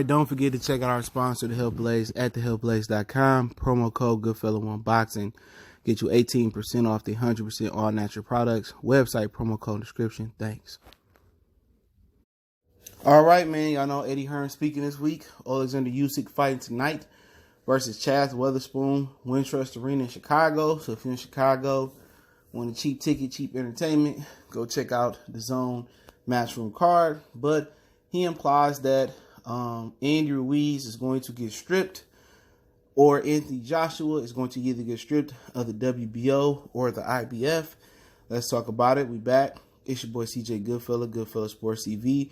right, don't forget to check out our sponsor, The Health Blaze, at thehealthblaze.com. Promo code Goodfellow1Boxing. Get you 18% off the 100% all natural products. Website, promo code, description. Thanks. All right, man. Y'all know Eddie Hearn speaking this week. Alexander Uysk fighting tonight versus Chaz Weatherspoon, Wintrust Arena in Chicago. So if you're in Chicago, want a cheap ticket, cheap entertainment, go check out the DAZN Matchroom card. But he implies that Andy Ruiz is going to get stripped, or Anthony Joshua is going to either get stripped of the WBO or the IBF. Let's talk about it. We back. It's your boy CJ Goodfellow, Goodfellow Sports TV.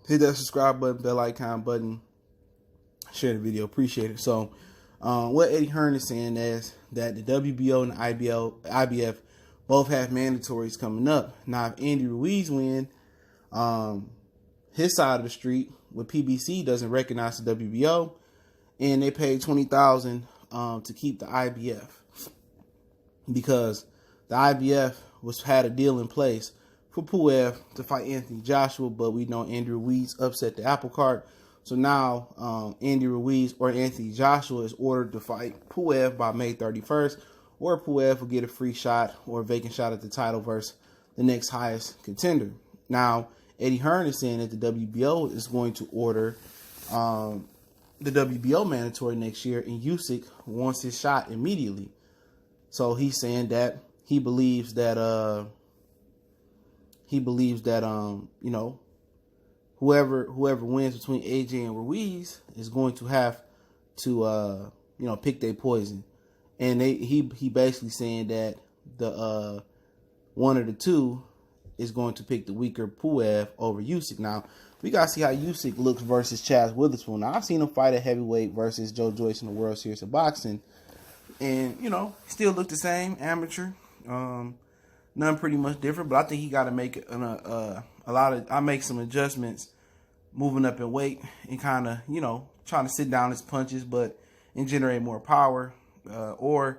Hit that subscribe button, bell icon button. Share the video. Appreciate it. So, what Eddie Hearn is saying is that the WBO and the IBF both have mandatories coming up. Now, if Andy Ruiz win, his side of the street with PBC doesn't recognize the WBO, and they paid $20,000 to keep the IBF because the IBF had a deal in place for Puev to fight Anthony Joshua, but we know Andy Ruiz upset the apple cart. So now Andy Ruiz or Anthony Joshua is ordered to fight Puev by May 31st, or Puev will get a free shot or a vacant shot at the title versus the next highest contender. Now, Eddie Hearn is saying that the WBO is going to order the WBO mandatory next year, and Uysk wants his shot immediately. So he's saying that he believes that you know, whoever wins between AJ and Ruiz is going to have to you know, pick their poison. And he basically saying that the one of the two is going to pick the weaker Puev over Uysk. Now, we got to see how Uysk looks versus Chaz Weatherspoon. Now, I've seen him fight at heavyweight versus Joe Joyce in the World Series of Boxing. And, you know, still look the same, amateur. None pretty much different, but I think he got to make I make some adjustments moving up in weight and kind of, you know, trying to sit down his punches, but and generate more power, or,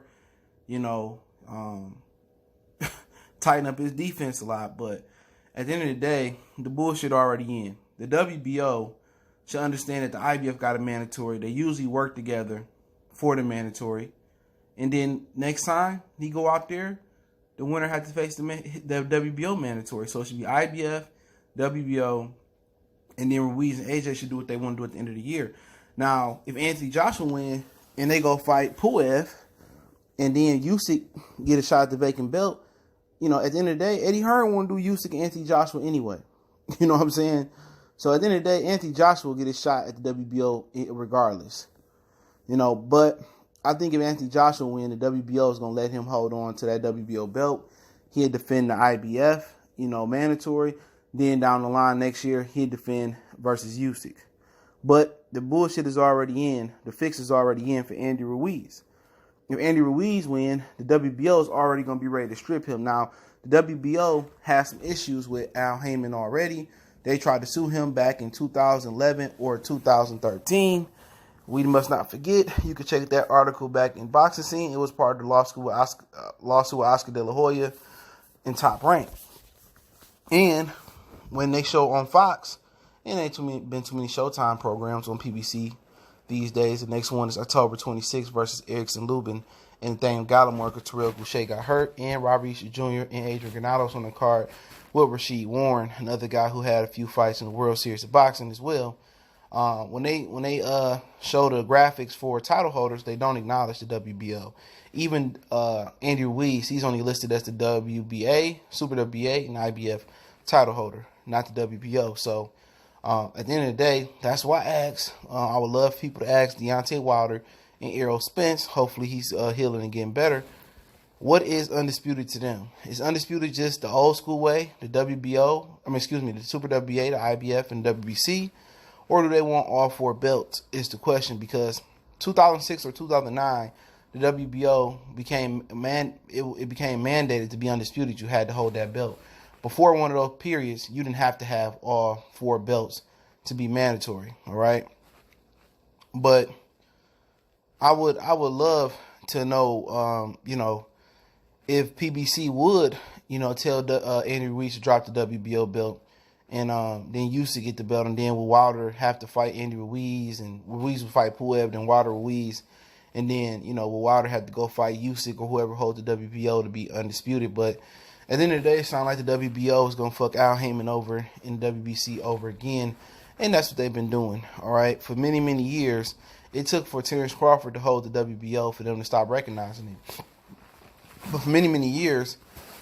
you know, tighten up his defense a lot. But at the end of the day, the bullshit already in. The WBO should understand that the IBF got a mandatory. They usually work together for the mandatory. And then next time he go out there, the winner had to face the WBO mandatory. So it should be IBF, WBO, and then Ruiz and AJ should do what they want to do at the end of the year. Now, if Anthony Joshua win and they go fight Puev, and then Uysk get a shot at the vacant belt, you know, at the end of the day, Eddie Hearn won't do Uysk and Anthony Joshua anyway. You know what I'm saying? So at the end of the day, Anthony Joshua will get a shot at the WBO regardless. You know, but I think if Anthony Joshua win, the WBO is going to let him hold on to that WBO belt. He'll defend the IBF, you know, mandatory. Then down the line next year, he'll defend versus Uysk. But the bullshit is already in. The fix is already in for Andy Ruiz. If Andy Ruiz win, the WBO is already going to be ready to strip him. Now, the WBO has some issues with Al Heyman already. They tried to sue him back in 2011 or 2013. We must not forget, you can check that article back in Boxing Scene. It was part of the lawsuit with Oscar De La Hoya in Top Rank. And when they show on Fox, and ain't been too many Showtime programs on PBC these days. The next one is October 26th versus Erickson Lubin and Nathaniel Gallimore, because Terrell Boucher got hurt, and Robert Easter Jr. and Adrian Granados on the card with Rasheed Warren, another guy who had a few fights in the World Series of Boxing as well. When they show the graphics for title holders, they don't acknowledge the WBO. Even Andy Ruiz, he's only listed as the WBA, Super WBA, and IBF title holder, not the WBO. So at the end of the day, that's why I asked. I would love people to ask Deontay Wilder and Errol Spence. Hopefully he's healing and getting better. What is undisputed to them? Is undisputed just the old school way, the WBO, the Super WBA, the IBF, and WBC? Or do they want all four belts is the question, because 2006 or 2009, the WBO became mandated to be undisputed. You had to hold that belt. Before one of those periods, you didn't have to have all four belts to be mandatory, all right? But I would love to know, if PBC would, tell Andy Ruiz to drop the WBO belt and then Usyk get the belt, and then Wilder have to fight Andy Ruiz, and Ruiz would fight Pulev, then Wilder Ruiz, and then Wilder had to go fight Usyk or whoever holds the WBO to be undisputed. But at the end of the day, it sounds like the WBO is gonna fuck Al Heyman over in the WBC over again, and that's what they've been doing. All right, for many years, it took for Terrence Crawford to hold the WBO for them to stop recognizing it. But for many years,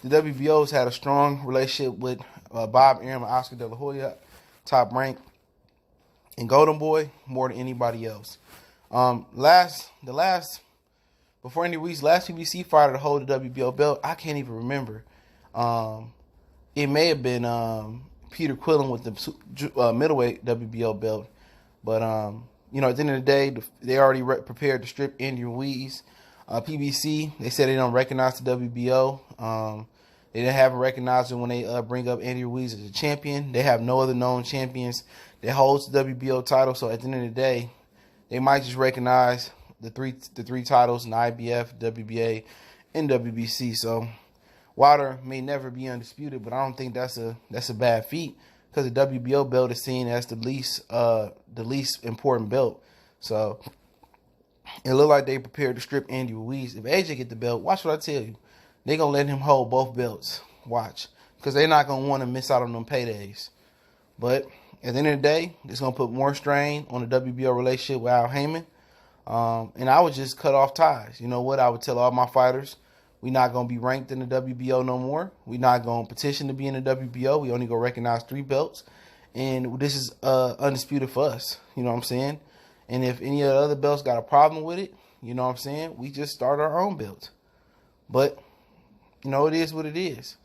the WBO's had a strong relationship with Bob Arum and Oscar De La Hoya, top rank, and Golden Boy more than anybody else. Before Andy Ruiz, last PBC fighter to hold the WBO belt, I can't even remember. It may have been Peter Quillen with the middleweight WBO belt, but at the end of the day, they already prepared to strip Andy Ruiz. PBC, they said they don't recognize the WBO. They haven't recognized it when they bring up Andy Ruiz as a champion. They have no other known champions that holds the WBO title. So at the end of the day, they might just recognize the three titles in IBF, WBA, and WBC. So Wilder may never be undisputed, but I don't think that's a bad feat, because the WBO belt is seen as the least important belt. So it looked like they prepared to strip Andy Ruiz. If AJ get the belt, watch what I tell you. They're going to let him hold both belts. Watch. Because they're not going to want to miss out on them paydays. But at the end of the day, it's going to put more strain on the WBO relationship with Al Heyman. And I would just cut off ties. You know what? I would tell all my fighters, we're not going to be ranked in the WBO no more. We're not going to petition to be in the WBO. We only going to recognize 3 belts. And this is undisputed for us. You know what I'm saying? And if any of the other belts got a problem with it, you know what I'm saying, we just start our own belt. But it is what it is.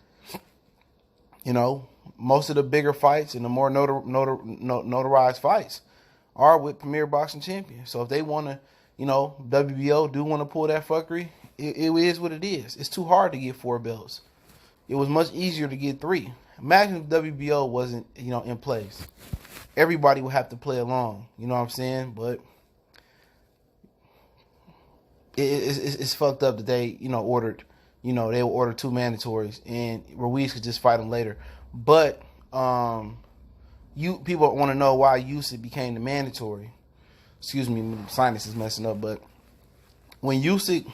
Most of the bigger fights and the more notarized fights are with Premier Boxing Champions. So if they want to, WBO do want to pull that fuckery, it is what it is. It's too hard to get 4 belts. It was much easier to get 3. Imagine if WBO wasn't, in place. Everybody would have to play along. You know what I'm saying? But it's fucked up that they, ordered. They will order 2 mandatories, and Ruiz could just fight them later. But people want to know why Usyk became the mandatory. Excuse me, my sinus is messing up. But when Usyk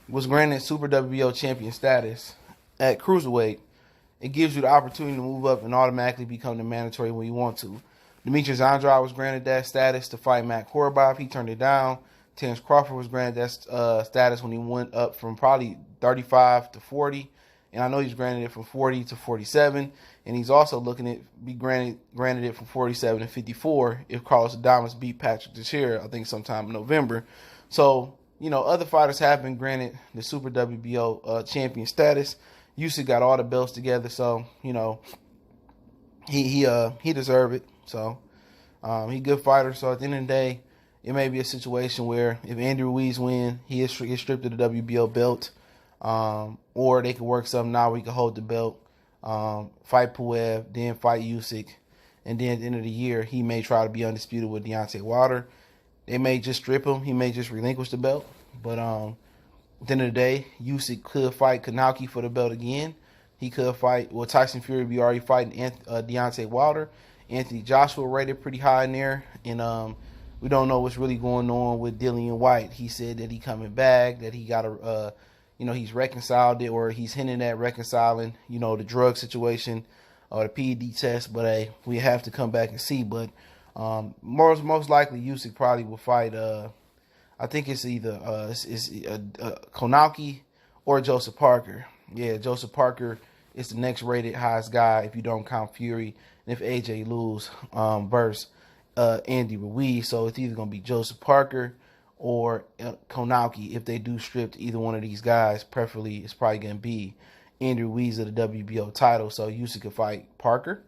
was granted Super WBO champion status at cruiserweight, it gives you the opportunity to move up and automatically become the mandatory when you want to. Demetrius Andrade was granted that status to fight Matt Korobov. He turned it down. Terrence Crawford was granted that status when he went up from probably 35 to 40. And I know he's granted it from 40 to 47. And he's also looking at be granted it from 47 to 54 if Carlos Adames beat Patrick Teixeira, I think sometime in November. So, other fighters have been granted the Super WBO champion status. Usyk got all the belts together, so, he deserved it. So, he a good fighter. So at the end of the day, it may be a situation where if Andy Ruiz win, he gets stripped of the WBO belt, or they can work something out where he can hold the belt, fight Pulev, then fight Usyk, and then at the end of the year, he may try to be undisputed with Deontay Wilder. They may just strip him. He may just relinquish the belt. But at the end of the day, Usyk could fight Kanauki for the belt again. He could fight, Tyson Fury be already fighting Deontay Wilder. Anthony Joshua rated pretty high in there, and we don't know what's really going on with Dillian White. He said that he coming back, that he got a, he's reconciled it, or he's hinting at reconciling, the drug situation or the PED test. But we have to come back and see. But most likely, Usyk probably will fight. I think it's either Konauki or Joseph Parker. Yeah, Joseph Parker is the next rated highest guy if you don't count Fury. And if AJ lose versus Andy Ruiz. So it's either going to be Joseph Parker or Konauki. If they do strip either one of these guys, preferably it's probably going to be Andy Ruiz of the WBO title. So Usyk could fight Parker,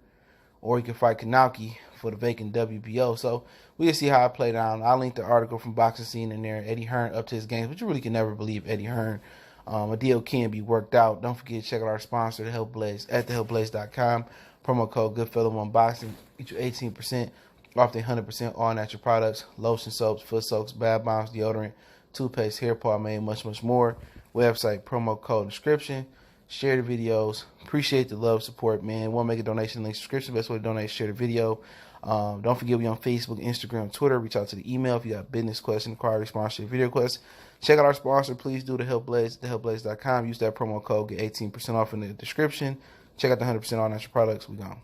or he could fight Konauki for the vacant WBO. So we'll see how it played out. I'll link the article from Boxing Scene in there. Eddie Hearn up to his games, but you really can never believe Eddie Hearn. A deal can be worked out. Don't forget to check out our sponsor, The Health Blaze, at thehealthblaze.com. Promo code Goodfellow Unboxing. Get you 18% off the 100% all natural products, lotion, soaps, foot soaks, bath bombs, deodorant, toothpaste, hair pomade, much more. Website, promo code description. Share the videos. Appreciate the love, support, man. Want to make a donation? Link subscription. Best way to donate is share the video. Don't forget we on Facebook, Instagram, Twitter. Reach out to the email if you got business questions, inquiry, sponsorship, video requests. Check out our sponsor. Please do the Helpblaze, thehelpblaze.com. Use that promo code. Get 18% off in the description. Check out the 100% all natural products. We gone.